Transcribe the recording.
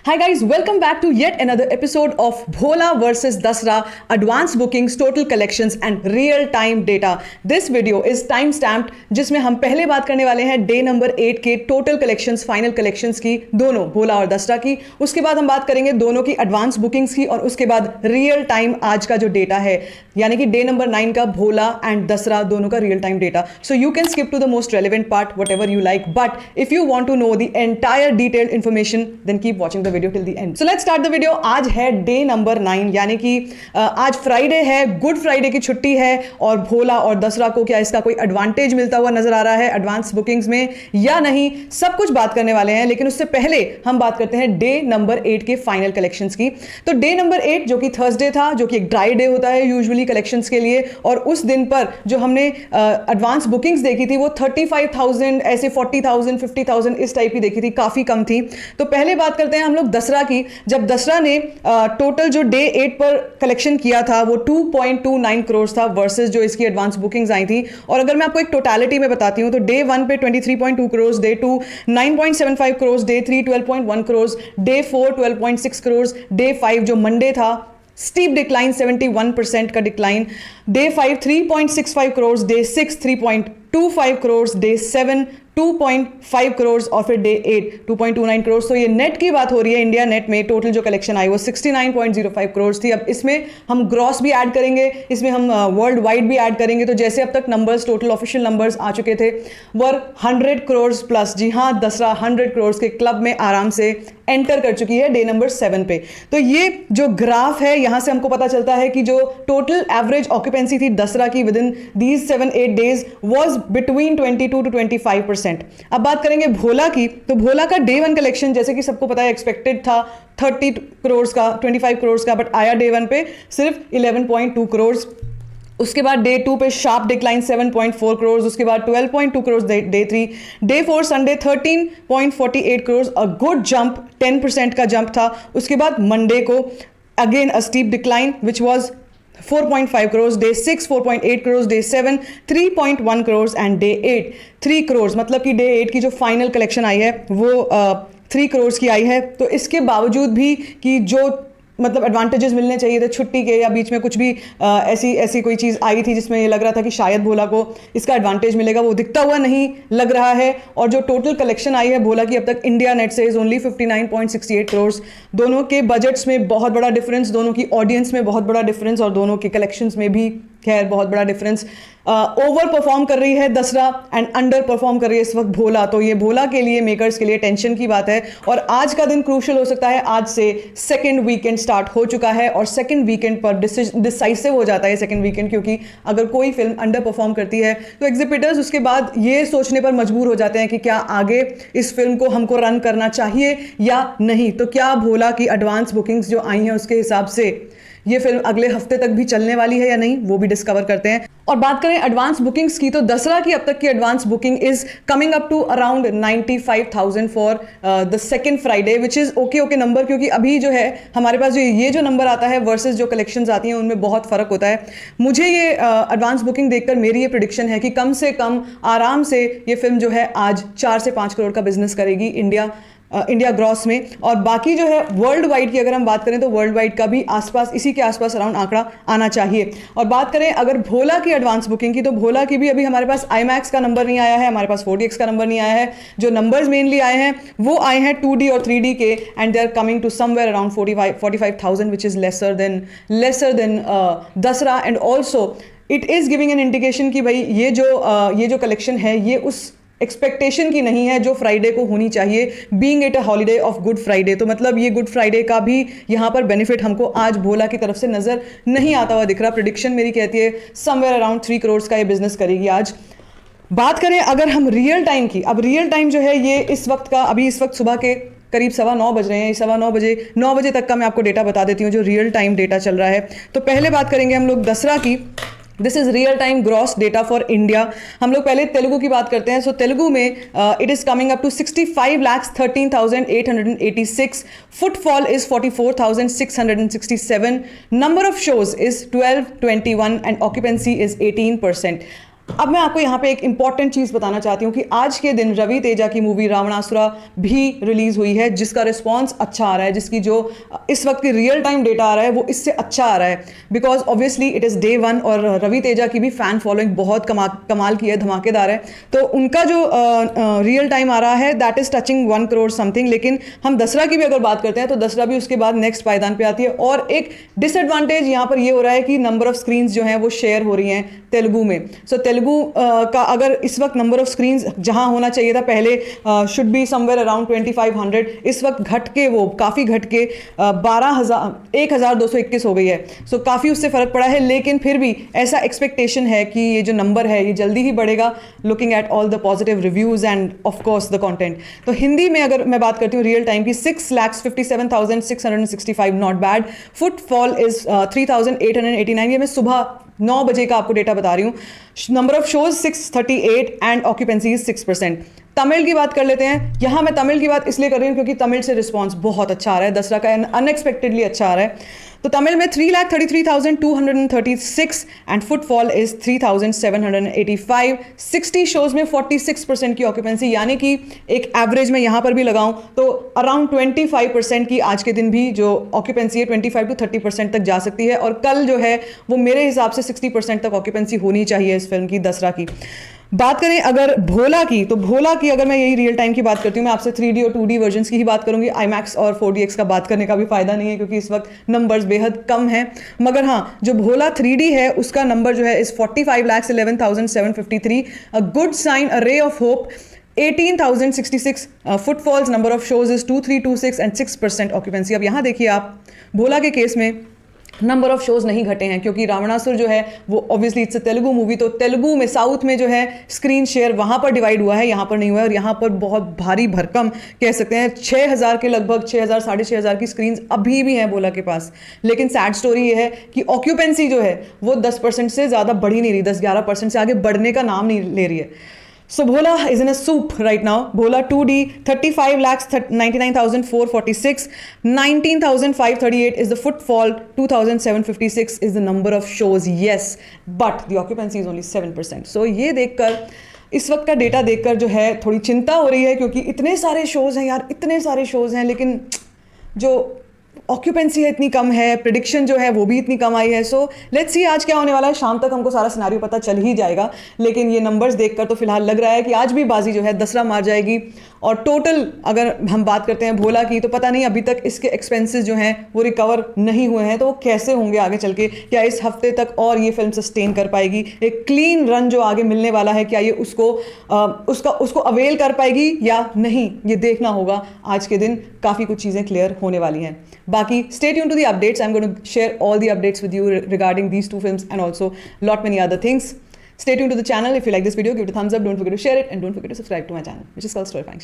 Hi guys, welcome back to yet another episode of Bhola versus Dasra Advanced Bookings, Total Collections and Real Time Data. This video is time stamped जिसमें हम पहले बात करने वाले हैं day number 8 के total collections, final collections की, दोनों भोला और दसरा की। उसके बाद हम बात करेंगे दोनों की एडवांस बुकिंग्स की और उसके बाद रियल टाइम आज का जो डेटा है यानी कि डे नंबर 9 का भोला एंड दसरा दोनों का real time data. So you can skip to the most relevant part, whatever you like, but if you want to know the entire detailed information then keep watching the video till the end. So let's start the video. आज है day number 9 यानी कि आज Friday है, good Friday की छुट्टी है और भोला और दसरा को क्या इसका कोई एडवांटेज मिलता हुआ नजर आ रहा है एडवांस बुकिंग्स में या नहीं, सब कुछ बात करने वाले हैं। लेकिन उससे पहले हम बात करते हैं डे नंबर 8 के फाइनल कलेक्शंस की। तो डे नंबर 8 जो कि थर्सडे था, जो कि एक ड्राई डे होता है यूजुअली कलेक्शंस के लिए, और उस दिन पर जो हमने एडवांस बुकिंग्स देखी थी वो 35,000 ऐसे 40,000 50,000 इस टाइप की देखी थी, काफी कम थी। तो पहले बात करते हैं हम लोग दसरा की। जब दसरा ने टोटल जो डे 8 पर कलेक्शन किया था वो 2.29 करोड़ था वर्सेस जो इसकी एडवांस बुकिंग्स आई थी। और अगर मैं आपको एक टोटलिटी में बताती हूं तो डे 1 पे 23.2 crore, day 2 9.75 crore, day 3 12.1 crore, day 4 12.6 crore, day 5 जो मंडे था स्टीप डिक्लाइन 71% का decline, day 5 3.65 crore, day 6 3.25 crore, day 7 2.5 crore और फिर डे 8 2.29 करोड़। तो ये नेट की बात हो रही है, इंडिया नेट में टोटल जो कलेक्शन आई वो 69.05 करोड़ थी। अब इसमें हम ग्रॉस भी ऐड करेंगे, इसमें हम वर्ल्ड वाइड भी ऐड करेंगे। तो जैसे अब तक नंबर्स, टोटल ऑफिशियल नंबर्स आ चुके थे वर 100 करोड़ प्लस। जी हाँ, दसरा 100 करोड़ के क्लब में आराम से एंटर कर चुकी है डे नंबर 7 पे। तो ये जो ग्राफ है यहां से हमको पता चलता है कि जो टोटल एवरेज ऑक्यूपेंसी थी दसरा की with in these 7-8 days was between 22 to 25%। अब बात करेंगे भोला की। तो भोला का डे 1 कलेक्शन जैसे कि सबको पता है एक्सपेक्टेड था 30 करोड़ का, 25 करोड़ का, बट आया डे 1 पे सिर्फ 11.2 करोड़। उसके बाद डे 2 पे शार्प डिक्लाइन 7.4 करोड़, उसके बाद 12.2 crore day 3, day 4 Sunday 13.48 crore, a good jump 10% का जंप था। उसके बाद मंडे को again a steep decline which was 4.5 crore, day 6 4.8 crore, day 7 3.1 crore and day 8 3 crore. मतलब कि डे 8 की जो फाइनल कलेक्शन आई है वो 3 करोड़ की आई है। तो इसके बावजूद भी कि जो मतलब एडवांटेजेस मिलने चाहिए थे छुट्टी के, या बीच में कुछ भी ऐसी कोई चीज़ आई थी जिसमें ये लग रहा था कि शायद भोला को इसका एडवांटेज मिलेगा, वो दिखता हुआ नहीं लग रहा है। और जो टोटल कलेक्शन आई है भोला की अब तक इंडिया नेट से इज ओनली 59.68 करोड़। दोनों के बजट्स में बहुत बड़ा डिफरेंस, दोनों की ऑडियंस में बहुत बड़ा डिफरेंस और दोनों के कलेक्शंस में भी खैर बहुत बड़ा डिफरेंस। ओवर परफॉर्म कर रही है दसरा एंड अंडर परफॉर्म कर रही है इस वक्त भोला। तो ये भोला के लिए, मेकर्स के लिए टेंशन की बात है। और आज का दिन क्रूशियल हो सकता है। आज से सेकंड वीकेंड स्टार्ट हो चुका है और सेकंड वीकेंड पर डिसाइसिव हो जाता है सेकंड वीकेंड, क्योंकि अगर कोई फिल्म अंडर परफॉर्म करती है तो एग्जिबिटर्स उसके बाद ये सोचने पर मजबूर हो जाते हैं कि क्या आगे इस फिल्म को हमको रन करना चाहिए या नहीं। तो क्या भोला की एडवांस बुकिंग्स जो आई हैं उसके हिसाब से ये फिल्म अगले हफ्ते तक भी चलने वाली है या नहीं, वो भी डिस्कवर करते हैं। और बात करें एडवांस बुकिंग्स की तो दसरा की अब तक की advance booking is coming up to around 95,000 for the second Friday, which is okay number, क्योंकि अभी जो है हमारे पास जो ये जो नंबर आता है वर्सेस जो कलेक्शंस आती हैं उनमें बहुत फर्क होता है। मुझे ये एडवांस बुकिंग देखकर मेरी ये प्रेडिक्शन है कि कम से कम आराम से ये फिल्म जो है आज 4 से 5 करोड़ का बिजनेस करेगी इंडिया ग्रॉस में। और बाकी जो है वर्ल्ड वाइड की अगर हम बात करें तो वर्ल्ड वाइड का भी आसपास इसी के आसपास अराउंड आंकड़ा आना चाहिए। और बात करें अगर भोला की एडवांस बुकिंग की तो भोला की भी अभी हमारे पास IMAX का नंबर नहीं आया है, हमारे पास 4DX का नंबर नहीं आया है। जो नंबर्स मेनली आए हैं वो आए हैं 2D और 3D के, and they are coming to somewhere around 45,000 which is lesser than Dasara. And also it is giving an indication कि भाई ये जो कलेक्शन है ये उस एक्सपेक्टेशन की नहीं है जो फ्राइडे को होनी चाहिए, being it a holiday of good Friday. तो मतलब ये गुड फ्राइडे का भी यहाँ पर बेनिफिट हमको आज भोला की तरफ से नजर नहीं आता हुआ दिख रहा। प्रेडिक्शन मेरी कहती है समवेयर अराउंड 3 करोड़ का ये बिजनेस करेगी आज। बात करें अगर हम रियल टाइम की, अब रियल टाइम जो है ये इस वक्त सुबह के करीब 9:15 बज रहे हैं, 9:15 बजे तक का मैं आपको डेटा बता देती हूँ जो रियल टाइम डेटा चल रहा है। तो पहले बात करेंगे हम लोग दसरा की। This is real time gross data for India. हम लोग पहले तेलुगु की बात करते हैं। सो तेलुगु में it is coming up to 65,13,886। Footfall is 44,667। Number of shows is 1221 and occupancy is 18%। अब मैं आपको यहाँ पे एक इंपॉर्टेंट चीज़ बताना चाहती हूँ कि आज के दिन रवि तेजा की मूवी रावणासुरा भी रिलीज हुई है, जिसका रिस्पॉन्स अच्छा आ रहा है, जिसकी जो इस वक्त की रियल टाइम डेटा आ रहा है वो इससे अच्छा आ रहा है, because obviously it is day 1 और रवि तेजा की भी फैन फॉलोइंग बहुत कमाल की है, धमाकेदार है। तो उनका जो रियल टाइम आ रहा है that is touching 1 crore something. लेकिन हम दसरा की भी अगर बात करते हैं तो दसरा भी उसके बाद नेक्स्ट पायदान पे आती है। और एक डिसएडवांटेज यहाँ पर ये हो रहा है कि नंबर ऑफ स्क्रीन्स जो हैं वो शेयर हो रही हैं तेलुगु में। सो तेलुगु का अगर इस वक्त नंबर ऑफ स्क्रीन्स जहां होना चाहिए था पहले शुड बी समवेयर अराउंड 2500, इस वक्त घट के वो काफ़ी घट के 1221 हो गई है। सो काफ़ी उससे फ़र्क पड़ा है, लेकिन फिर भी ऐसा एक्सपेक्टेशन है कि ये जो नंबर है ये जल्दी ही बढ़ेगा, looking at all the positive reviews end of course the content. तो हिंदी में अगर मैं बात करती हूँ रियल टाइम की, 6,57,665, नॉट बैड। फुटफॉल इज 3,889, ये मैं सुबह 9 बजे का आपको डेटा बता रही हूँ। Number of shows 638 and occupancy 6%। Tamil की बात कर लेते हैं। यहाँ मैं तमिल की बात इसलिए कर रही हूँ क्योंकि तमिल से रिस्पॉन्स बहुत अच्छा आ रहा है, दसरा का अनएक्सपेक्टेडली अच्छा आ रहा है। तो तमिल में 3,33,236 एंड फुटफॉल इज 3,785। 60 शोज में 46% की ऑक्यूपेंसी, यानी कि एक एवरेज में यहाँ पर भी लगाऊं तो अराउंड 25% की आज के दिन भी जो ऑक्यूपेंसी है 25 to 30% तक जा सकती है। और कल जो है वो मेरे हिसाब से 60% तक ऑक्यूपेंसी होनी चाहिए इस फिल्म की, दसरा की। बात करें अगर भोला की, तो भोला की अगर मैं यही रियल टाइम की बात करती हूँ, मैं आपसे 3D और 2D वर्जन्स की ही बात करूंगी। IMAX और 4DX का बात करने का भी फायदा नहीं है क्योंकि इस वक्त नंबर्स बेहद कम हैं। मगर हाँ, जो भोला 3D है उसका नंबर जो है इस 45,11,753, a good sign, a ray of hope. 18,066 footfalls, number of shows is 2,326 and 6% occupancy. अब यहाँ देखिए आप, भोला के केस में नंबर ऑफ शोज नहीं घटे हैं क्योंकि रावणासुर जो है वो ऑब्वियसली इट्स तेलुगु मूवी, तो तेलुगु में साउथ में जो है स्क्रीन शेयर वहां पर डिवाइड हुआ है, यहाँ पर नहीं हुआ है। और यहाँ पर बहुत भारी भरकम कह सकते हैं 6,000 के लगभग 6,000 साढ़े 6,000 की स्क्रीन अभी भी हैं भोला के पास। लेकिन सैड स्टोरी ये है कि ऑक्यूपेंसी जो है वो 10% से ज़्यादा बढ़ ही नहीं रही, 10-11% से आगे बढ़ने का नाम नहीं ले रही है। So Bhola is in a soup right now. Bhola 2D 35,99,446, 19,538 is the footfall, 2,756 is the number of shows. Yes, but the occupancy is only 7%. So ये देखकर, इस वक्त का डेटा देखकर जो है थोड़ी चिंता हो रही है क्योंकि इतने सारे शोज हैं यार, इतने सारे शोज हैं, लेकिन जो ऑक्यूपेंसी है इतनी कम है, प्रिडिक्शन जो है वो भी इतनी कम आई है। सो लेट्स सी आज क्या होने वाला है। शाम तक हमको सारा सिनेरियो पता चल ही जाएगा, लेकिन ये नंबर्स देखकर तो फिलहाल लग रहा है कि आज भी बाजी जो है दसरा मार जाएगी। और टोटल अगर हम बात करते हैं भोला की, तो पता नहीं अभी तक इसके एक्सपेंसेस जो हैं वो रिकवर नहीं हुए हैं, तो वो कैसे होंगे आगे चल के। क्या इस हफ्ते तक और ये फिल्म सस्टेन कर पाएगी? एक क्लीन रन जो आगे मिलने वाला है, क्या ये उसको अवेल कर पाएगी या नहीं, ये देखना होगा। आज के दिन काफ़ी कुछ चीज़ें क्लियर होने वाली हैं। बाकी stay tuned to the updates. I'm going to share all the updates with you regarding these two films and also lot many other things. Stay tuned to the channel. If you like this video, give it a thumbs up. Don't forget to share it and don't forget to subscribe to my channel, which is called Storyfying Shit.